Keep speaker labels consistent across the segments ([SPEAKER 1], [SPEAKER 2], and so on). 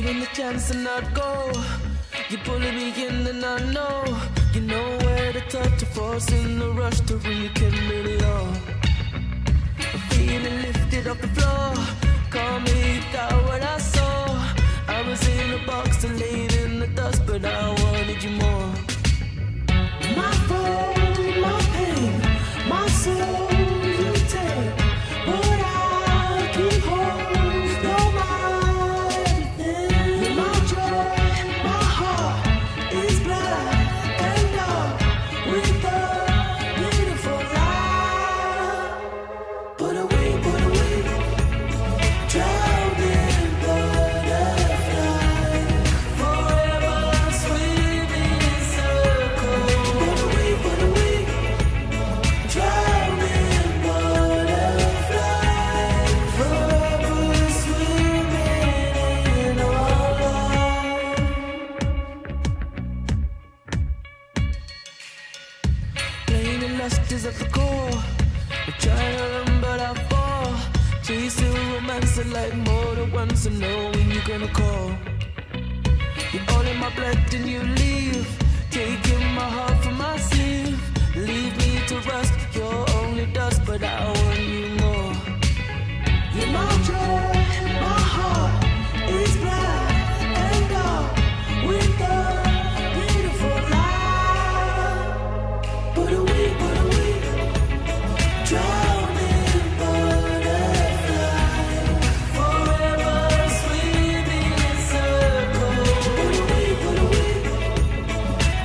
[SPEAKER 1] Given the chance to not go, you're pulling me in and I know you know where to touch, a force in the rush to rekindle it all. I'm feeling lifted off the floor, call me, got what I saw. I was in a box and laid in the dust, but I wanted you more. My fault, my pain, my soul you take, but I keep holding. You're my everything. You're my joy, my heart is black and dark with a beautiful light. Put away, drowning butterfly, forever swimming in circles. Put away, drowning butterfly, forever swimming in our light. Plain and lust is at the core. I'm trying to run but I fall. Chasing romance like more than once. I know when you're gonna call. You're all in my blood and you leave, taking my heart from my sleeve. Leave me to rust, you're only dust, but I want you more. You're my joy, my heart is black and dark with a beautiful light. Put away, drowning butterfly, forever swimming in circles. Put away,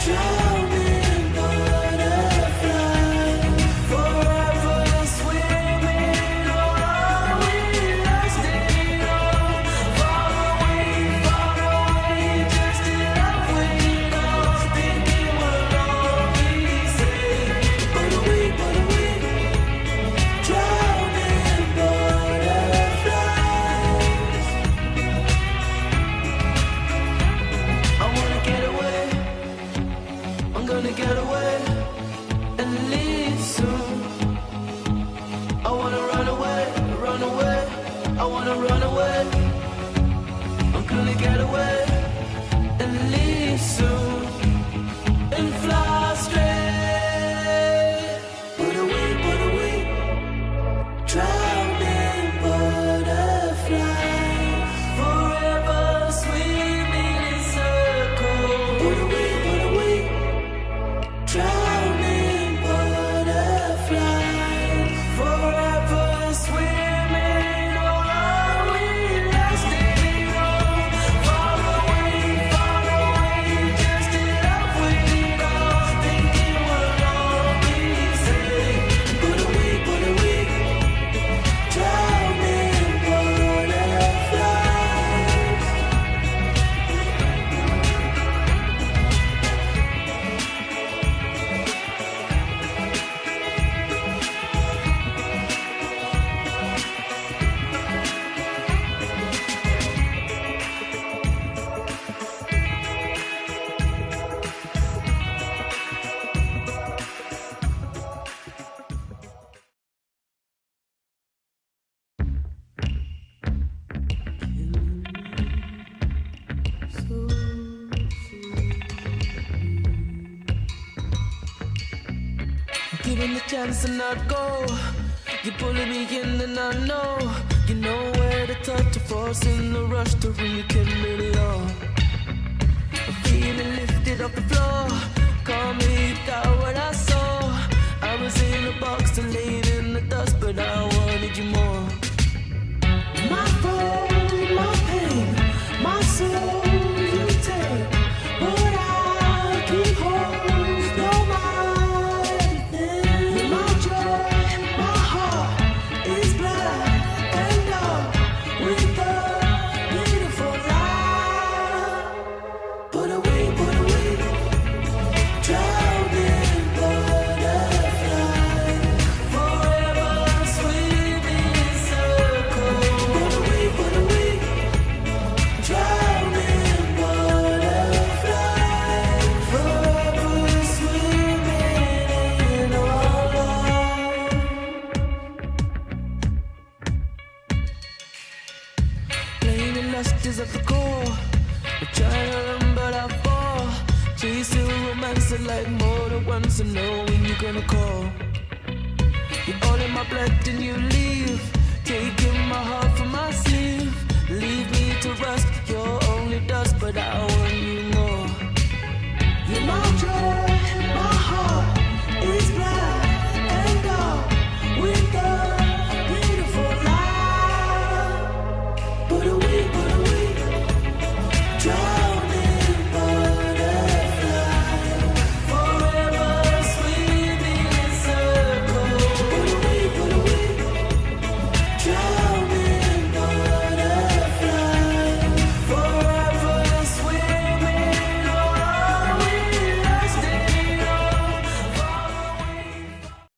[SPEAKER 1] drowning butterfly, forever swimming. Oh, are we lost in love? Far away, just in love with you. Thinking we'll all be safe. Put away, drowning butterflies. I wanna get away, I'm gonna get away and leave soon. I wanna run away, I wanna run away. I'm gonna get away and leave soon and fly straight. Put away, drowning butterflies, forever swimming in circles. Put away, drowning butterflies, forever swimming. Oh, are we lost in love? Far away, just in love with you. Thinking we'll all be safe. Put away, drowning butterflies. Given the chance to not go, you're pulling me in and I know you know where to touch, a force in the rush to rekindle it all. I'm feeling lifted off the floor, call me, got what I saw. I was in a box and laid in the dust, but I wanted you more. My fault, my pain, my soul you take, but I keep holding. You're my everything. You're my joy, my heart is black and dark with a beautiful light. run, so know when you're gonna call. You're all in my blood and you leave, taking my heart from my sleeve. Leave me to rust, you're only dust, but I will